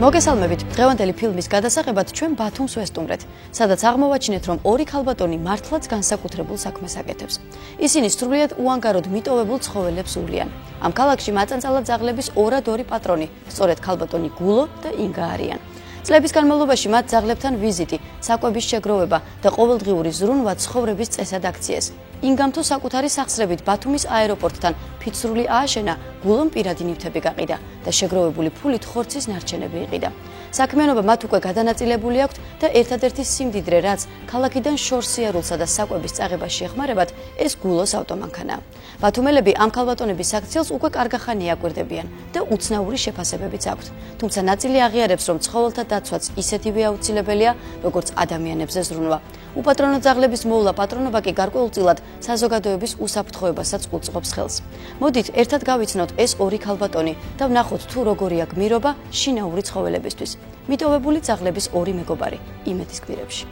მოგესალმებით, დღევანდელი ფილმის გადასაღებად ჩვენ ბათუმს ვესტუმრეთ, სადაც აღმოვაჩინეთ, რომ ორი ქალბატონი მართლაც განსაკუთრებულ საქმეს აკეთებს. ისინი სრულიად უანგაროდ მიტოვებულ ცხოველებს უვლიან. ამ ქალაქში მაწანწალად ძაღლების ორად ორი პატრონი, სწორედ ქალბატონი გულო და ინგა არიან. წლების განმავლობაში მათ ძაღლებთან ვიზიტი, საკვების შეგროვება და ყოველდღიური ზრუნვა ცხოვრების წესად აქციეს. ინგამ თუ საკუთარი სახსრებით ბათუმის აეროპორტთან ფიცრული ააშენა, გულომ პირადი ნივთები გაყიდა და შეგროვებული ფულით ხორცის ნარჩენები იყიდა. საქმიანობა მათ უკვე გადანაწილებული აქვთ და ერთადერთი სიმდიდრე, რაც ქალაქიდან შორსიარულსა და საკვების წაღებას შეეხმარებათ, ეს გულოს ავტომანქანაა. ბათუმელები ამ ქალბატონების საქციელს უკვე კარგახანია აკვირდებიან და უცნაური შეფასებებიც აქვთ. თუმცა ნაწილი აღიარებს, რომ ცხოველთა დაცვაც ისეთივე აუცილებელია, როგორც ადამიანებზე ზრუნვა. უპატრონო ძაღლების მოვლა პატრონობა კი გარკვეულწილად საზოგადოების უსაფრთხოებასაც უწყობს ხელს. მოდით ერთად გავიცნოთ ეს ორი ქალბატონი და ვნახოთ თუ როგორია გმირობა შინაური ცხოველებისთვის. მიტოვებული ძაღლების ორი მეგობარი იმედის გვირებში.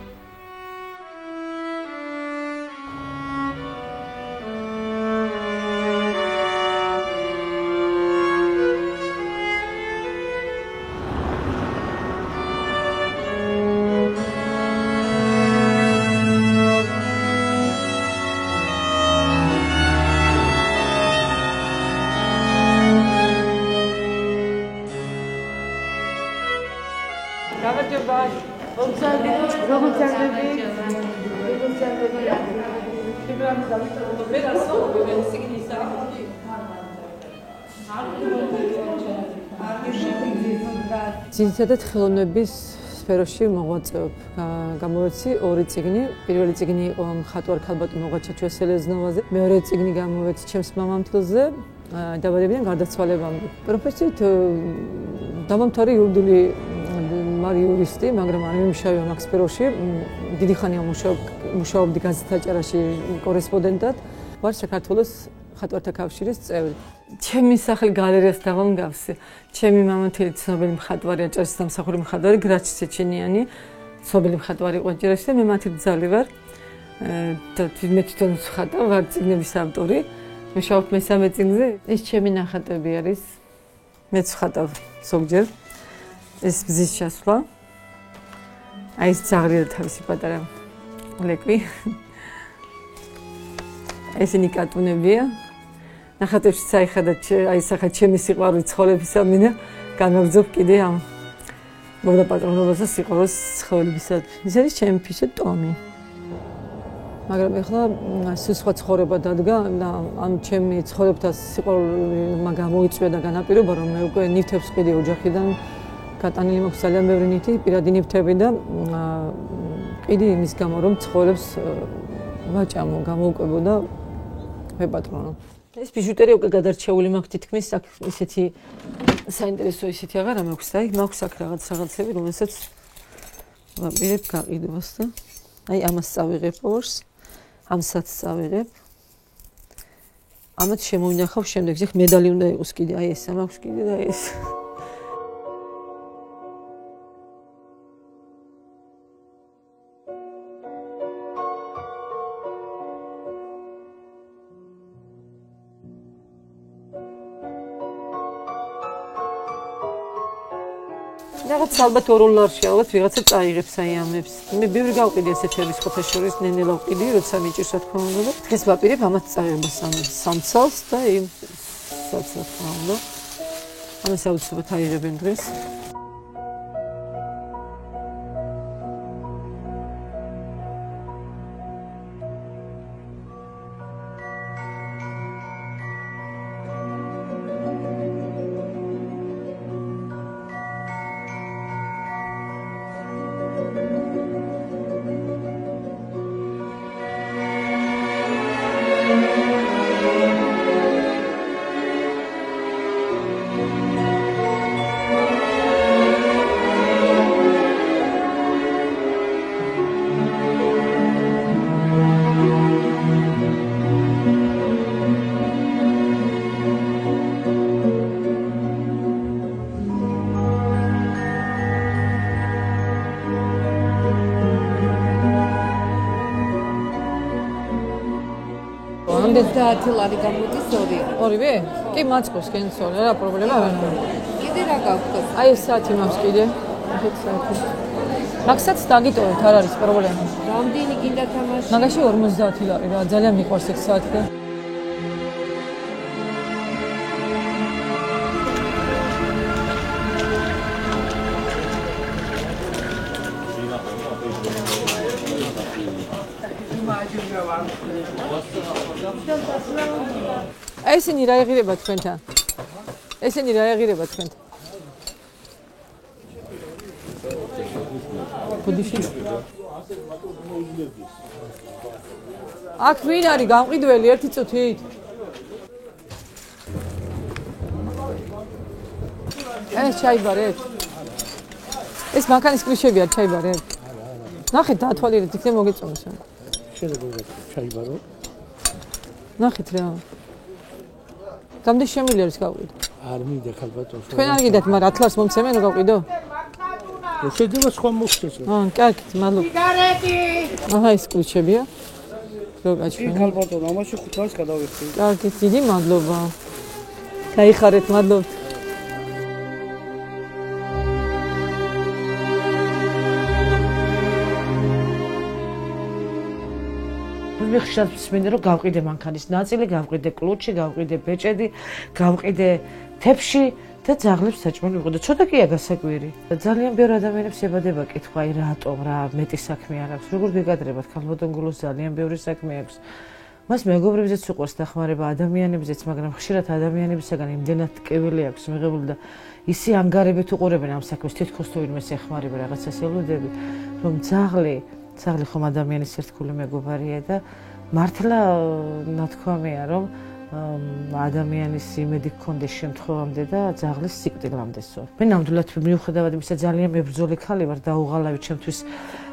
ძირითადად ხელოვნების სფეროში მოღვაწეობ. გამოვეცი ორი წიგნი. პირველი წიგნი იყო მხატვარ ქალბატონ მოღვაწეჩუა სელეზნოვაზე. მეორე წიგნი გამოვეცი ჩემს მამამთილზე დაბადებიდან გარდაცვალებამდე. პროფესიით დამამთავრე იურიდიული იურისტი, მაგრამ არ მიმუშავე ამ სფეროში. დიდი ხანია მუშაობდი გაზეთ-აჭარაში კორესპონდენტად. ვარ საქართველოს მხატვართა კავშირის წევრი. ჩემი სახლი გალერეას დავამგავსე. ჩემი მამამთილი ცნობილი მხატვარი, აჭარის დამსახური მხატვარი გრაჩ სეჩენიანი, ცნობილი მხატვარი იყო აჭარაში და მე მათი ბრძალი ვარ. და მე თვითონ ვხატავ, ვარ წიგნების ავტორი. მუშაობ მესამე წიგნზე. ეს ჩემი ნახატები არის. მეც ვხატავ ზოგჯერ. ეს მზის ჩასვლა. აი ეს ძაღლი და თავისი პატარა ლეკვი. ესენი კატუნებია. ნახატებში საიხადათ აი სახა ჩემი სიყვარული ცხოველებისა მინდა განაგზობ კიდე ამ მოვლა პატრონობასა სიყვარულს ცხოველებისადმი. ეს არის ჩემი ფიშა ტომი. მაგრამ ეხლა სხვა ცხოვრება დადგა და ამ ჩემი ცხოველებთან სიყვარული გამოიწვია და განაპირობა რომ მე უკვე ნივთებს ყიდე ოჯახიდან გატანილი მაქვს ძალიან ბევრი ნივთი, პირადი ნივთები და ყიდი იმის გამო რომ ცხოველებს ვაჭამო, გამოვკვებო და ვეპატრონო. ეს ბიჟუტერია უკვე გადარჩეული მაქვს თითქმის აქ ისეთი საინტერესო ისეთი აღარა მაქვს და მაქვს აქ რაღაცები რომელსაც ვაპირებ გაყიდვას და აი ამას წავიღებ ორს, ამსაც წავიღებ. ამათ შემოვინახავ შემდეგში მედალი უნდა იყოს კიდე აი ეს მაქვს კიდე და ეს რაღაც ალბათ ოროლარში ალბათ ვიღაცა წაიღებს აი ამებს. მე ბევრი გავყიდი ესეთების ხოთაშორის ნენელა ვყიდი, როცა მიჭირს რა თქმა უნდა. დღეს ვაპირებ ამათ წაიღებას სამცალს და იმ საცს რა თქმა უნდა. ამას აუცილებლად აიღებენ დღეს. რამდენი 50 ლარი გამოდის ორი. ორივე? კი მაწყობს კენცორი, რა პრობლემა არ არის. კიდე რა გაქვს? აი ეს საათი მაქვს კიდე. ახეთ საათი. მაგსაც დაგიტოვეთ, არ არის პრობლემა. რამდენი გინდა თამაში? მაგაში 50 ლარი რა, ძალიან მიყვარს ეს საათი და ესენი რა ეღირება თქვენთან? ესენი რა ეღირება თქვენთან? ბუდიში. აქ ვინ არის გამყიდველი ერთი წუთით? ეს ჩაიბარეთ. ეს მანქანის კრიშებია ჩაიბარეთ. ნახეთ დაათვალიერეთ, იქნე მოგეწონოს. შეიძლება ჩაიბარო. ნახეთ რა. რამდენი შემილი არის გავყიდო? არ მინდა ხალბატონს. თქვენ არ გიდათ, მაგრამ 10 ლარს მომცემენ რომ გავყიდო? შეიძლება სხვა მოხდეს. კარგით, მადლობა. სიგარეტი. აჰა, ეს კრიშებია. რო გაჩვენე. ხალბატონ, ამაში 5 ლარს გადავიხდი. კარგით, დიდი მადლობა. გაიხარეთ, მადლობთ. მე ხშირად მსმენდი რომ გავყიდე მანქანის ნაწილი, გავყიდე კლუჩი, გავყიდე ბეჭედი, გავყიდე თეფში და ძაღლებს საჭმელი ვიყო და ცოტა კია გასაკვირი. ძალიან ბევრი ადამიანებს ებადება კითხვა, აი რატომ რა მეტი საქმე არ აქვს, როგორ გეკადრებათ ხალბატონ გულოს ძალიან ბევრი საქმე აქვს. მას მეგობრებზეც უყვარს დახმარება ადამიანებზეც, მაგრამ ხშირად ადამიანებისაგან იმდენად ტკივილი აქვს მიღებული და ისი ანგარებით უყურებენ ამ საქმეს, თითქოს თუ ვინმეს ეხმარება რაღაცას ელოდები, რომ ძაღლი ხომ ადამიანის ერთგული მეგობარია და მართლა ნათქვამია რომ ადამიანის იმედი გქონდეს შემთხვევამდე და ძაღლის სიკვდილამდესო. მე ნამდვილად მიუხედავად იმისა ძალიან მებრძოლი ხალი ვარ და უღალავი ჩემთვის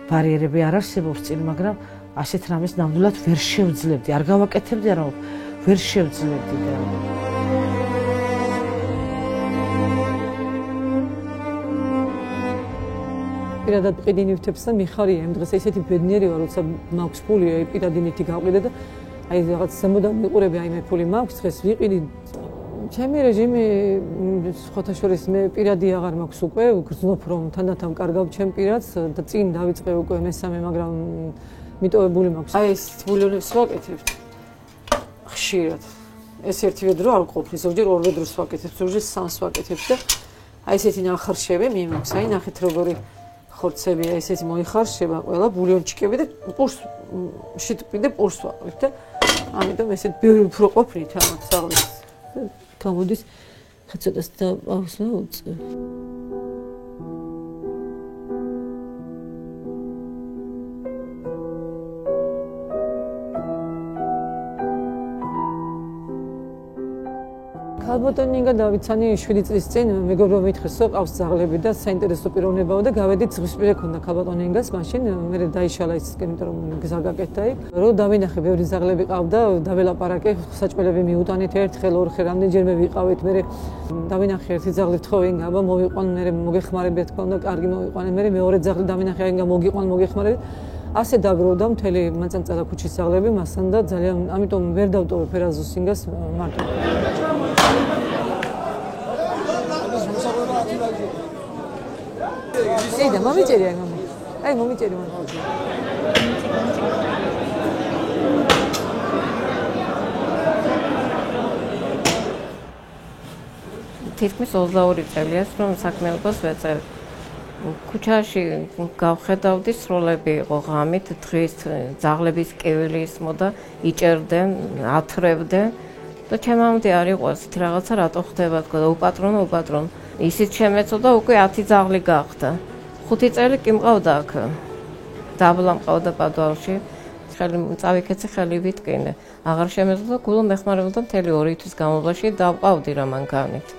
ბარიერები არ არსებობს წინ, მაგრამ ასეთ რამეს ნამდვილად ვერ შევძლებდი, არ გავაკეთებდი, რომ ვერ შევძლებდი და პირადად ყიდინივთებს და მიხარია იმ დღეს ესეთი ბედნიერი ვარ, როცა მაქვს ფული, პირადინითი გავყიდე და აი რაღაც ზემოდან მიყურები, აი მე ფული მაქვს, დღეს ვიყიდი. ჩემი რეჟიმი სხვათა შორის მე პირადი აღარ მაქვს უკვე, გრძნობ რომ თანდათან კარგავ ჩემ პირადს და წინ დავიწყე უკვე მესამე, მაგრამ მიტოვებული მაქვს. აი ეს ბულიონებს ვაკეთებ ხშირად. ეს ერთივე დრო არ ყოფნის, ზოგჯერ ორვე დროს ვაკეთებ, ზოგჯერ სამს ვაკეთებ და აი ესეთი ნახარშები მიმაქვს, აი ნახეთ როგორი ხორცებია, ესეთი მოიხარშება ყველა ბულიონჩიკები და პურს შიტყვი და პურს ვაყრით და ამიტომ ესეთ ბევრი უფრო ყოფნით ამათ ძაღლის. გამოდის ხა ცოტას და აუსნა უწევ. ხალბატონ ნინგა დავიცანი 7 წლის წინ მეგობრებმა მითხრეს რომ ყავს ძაღლები და საინტერესო პიროვნებაა და გავედით ზღვისპირა ქონდა ხალბატონ ნინგას მაშინ მე დაიშალა ის იმიტომ რომ გზა გაკეთდა იქ რომ დავინახე ბევრი ძაღლები ყავდა დაველაპარაკე საჭმელები მიუტანით ერთხელ ორხელ რამდენჯერმე ვიყავით მე დავინახე ერთი ძაღლი თხოვენ გაბა მოვიყვან მე მოგეხმარებიათ ქონდა კარგი მოვიყვანე მე მეორე ძაღლი დავინახე აი მოგიყვან მოგეხმარებით ასე დაგროვდა მთელი მაწანწალა ქუჩის ძაღლები მასთან და ძალიან ამიტომ ვერ დავტოვებ ერაზოს სინგას მარტო Ey, da მომიჭერი აი მამა. აი მომიჭერი მამა. თითქმის 22 წელია რომ საქმიანობას ვეწერ. ქუჩაში გავხედავდი სროლები იყო ღამით, დღის ძაღლების კევილი ისმოდა, იჭერდნენ, ათრევდნენ და ჩემამდე არ იყო ასეთ რაღაცა რატო ხდება თქო და უპატრონო ისიც შემეწოდა უკვე 10 ძაღლი გახდა 5 წელი კი მყავდა აქ დაბლა მყავდა პადვალში ხელი წავიქეცე ხელი ვიტკინე აღარ შემეწოდა გულო მეხმარებოდა მთელი 2 თვის განმავლობაში დავყავდი რა მანქანით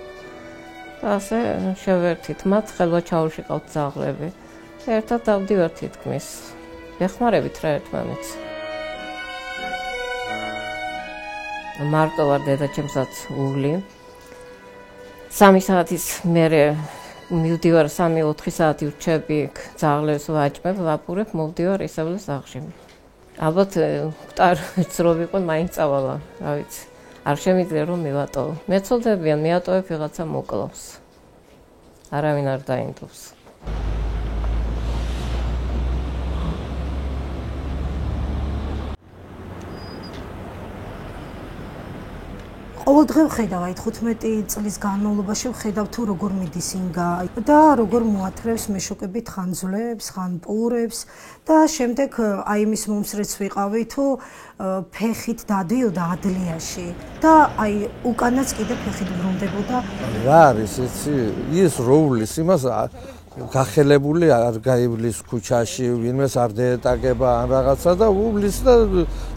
და ასე შევერთით მათ ხელვა ჩაუშიყავთ ძაღლები ერთად დავდივართ თითქმის მეხმარებით რა ერთმანეთს მარტო ვარ დედაჩემსაც ული 3 საათის მერე მივდივარ 3-4 საათი ვრჩები ძაღლებს ვაჭმებ, ვაპურებ, მოვდივარ ისევლის სახლში. ალბათ მკვდარიც რო ვიყო, მაინც წავალა, რა ვიცი. არ შემიძლია რომ მივატოვო. მეცოდებიან, მეატოვებ ვიღაცა მოკლავს. არავინ არ დაინდობს. ყოველდღე ვხედავ აი 15 წლის განმავლობაში ვხედავ თუ როგორ მიდის ინგა და როგორ მოათრევს მეშოკებით ხანძვლებს, ხანპურებს და შემდეგ აი იმის მომსრეც ვიყავი თუ ფეხით დადიოდა ადლიაში და აი უკანაც კიდე ფეხით ბრუნდებოდა. რა არის იცი ის როულის იმას გახელებული არ გაივლის ქუჩაში, ვინმეს არ დაეტაკება ან რაღაცა და უვლის და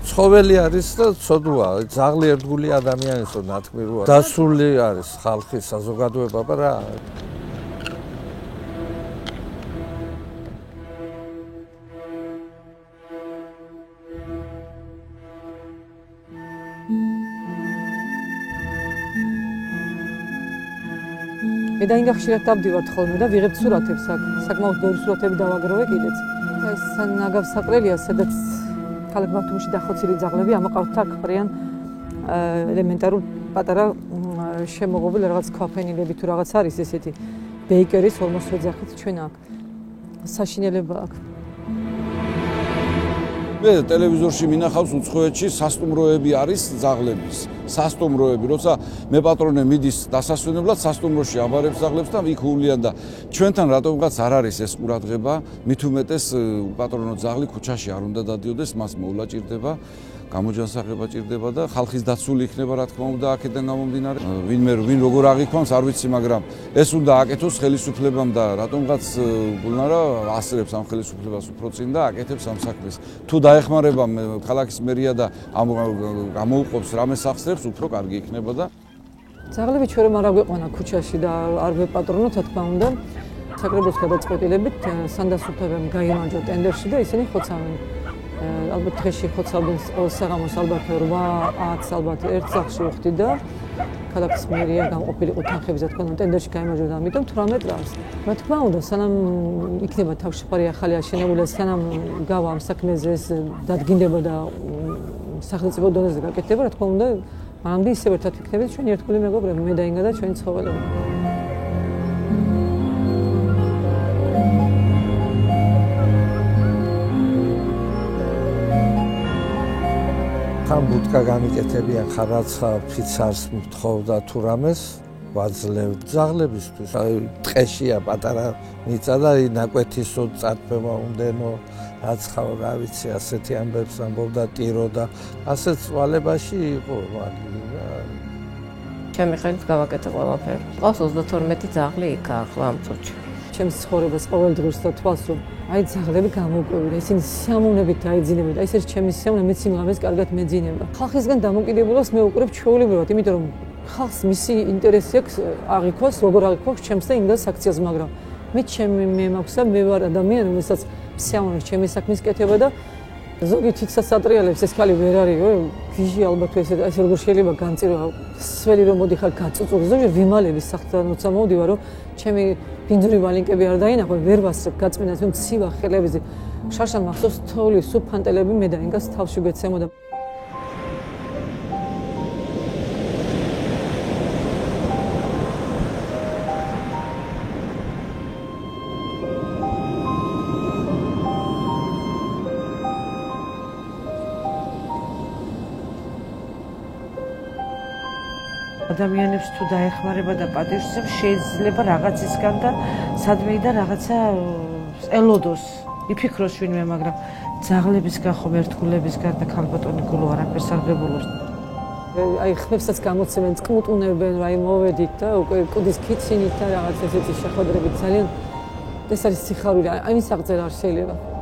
ცხოველი არის და ცოდვაა, ძაღლი ერთგული ადამიანისო ნათქმი როა. დასული არის ხალხის საზოგადოება, რა. მე და ინგა ხშირად დავდივართ ხოლმე და ვიღებ სურათებს აქ. საკმაოდ ბევრი სურათები დავაგროვე კიდეც. ეს ნაგავ საყრელია, სადაც ქალაქ ბათუმში დახოცილი ძაღლები ამაყავთ აქ ყრიან ელემენტარულ პატარა შემოღობილ რაღაც ქვაფენილები თუ რაღაც არის ესეთი ბეიკერის ორმოს ვეძახით ჩვენ აქ. საშინელება აქ. მე ტელევიზორში მინახავს უცხოეთში სასტუმროები არის ძაღლების. სასტუმროები, როცა მე პატრონე მიდის დასასვენებლად სასტუმროში აბარებს ძაღლებს და იქ უვლიან და ჩვენთან რატომღაც არ არის ეს ყურადღება, მით უმეტეს პატრონო ძაღლი ქუჩაში არ უნდა დადიოდეს, მას მოვლა ჭირდება, გამოჯანსაღება ჭირდება და ხალხის დაცული იქნება რა თქმა უნდა აქედან გამომდინარე. ვინ როგორ აღიქვამს არ ვიცი, მაგრამ ეს უნდა აკეთოს ხელისუფლებამ და რატომღაც გულნარა ასრებს ამ ხელისუფლებას უფრო წინ და აკეთებს ამ საქმეს. თუ დაეხმარება ქალაქის მერია და გამოუყოფს რამე სახსრებს, უფრო კარგი იქნება და ძაღლები ჩვენ რომ არ აგვეყვანა ქუჩაში და არ ვეპატრონოთ, რა თქმა უნდა, საკრებულოს გადაწყვეტილებით სანდასუფლებამ გაიმარჯვა ტენდერში და ისინი ხოცავენ. ალბათ დღეში ხოცავენ საღამოს ალბათ 8-10 ალბათ ერთ სახლში ვხვდი და ქალაქის მერია გამყოფილიყო თანხების, რა თქმა უნდა, ტენდერში გაიმარჯვა და ამიტომ 18 წელს. რა თქმა უნდა, სანამ იქნება თავშეყარი ახალი აშენებული, სანამ გავა ამ საქმეზე ეს დადგინდება და სახელმწიფო დონეზე გაკეთდება, რა თქმა უნდა, მანამდე ისევ ერთად ვიქნებით ჩვენი ერთგული მეგობრები, მე და ინგა და ჩვენი ცხოველები. ხან ბუტკა გამიკეთებიან, ხან რაცა ფიცარს მთხოვდა თუ რამეს, ვაძლევ ძაღლებისთვის. აი ტყეშია პატარა მიწა და ნაკვეთისო წარფემა უნდენო რაც ხავ რა ვიცი ასეთი ამბებს ამბობდა ტირო და ასეთ წვალებაში იყო ჩემი ხელით გავაკეთე ყველაფერი. ყავს 32 ძაღლი იქ ახლა ამ წუთში. ჩემს ცხოვრებას ყოველდღურს და თვალს რომ აი ძაღლები გამოვკვევია, ისინი სიამოვნებით დაეძინებოდა. ეს არის ჩემი სიამოვნება, მეც იმღამეს კარგად მეძინება. ხალხისგან დამოკიდებულებას მე უყურებ ჩვეულებრივად, იმიტომ რომ ხალხს მისი ინტერესი აქვს აღიქვას, როგორ აღიქვას ჩემს და იმდას აქციას, მაგრამ მე მაქვს და მე ვარ ადამიანი, რომელსაც სიამოვნებს ჩემი საქმის კეთება და ზოგი თითქოს ატრიალებს ეს ხალი ვერ არისო, ვიჟი ალბათ ეს როგორ შეიძლება განწირვა, სველი რომ მოდიხარ გაწუწული, ზოგი ვიმალების სახელმწიფო მოვდივარ, რომ ჩემი ბინძური ვალინკები არ დაინახო, ვერ ვასწრებ გაწმინდას, რომ ცივა ხელებზე. შარშან მახსოვს თოვლი სუფანტელები მე და ინგას თავში გვეცემოდა. ადამიანებს თუ დაეხმარება და პატივს შეიძლება რაღაცისგან და სადმე და რაღაცა ელოდოს, იფიქროს ვინმე, მაგრამ ძაღლებისგან ხომ ერთგულებისგან და ქალბატონი გულო არაფერს არ ღებულობს. აი ხმებსაც გამოცემენ, წკმუტუნებენ, აი მოვედით და უკვე კუდის ქიცინით და რაღაც ესეთი შეხვედრებით ძალიან ეს არის სიხარული, ამის აღწერა არ შეიძლება.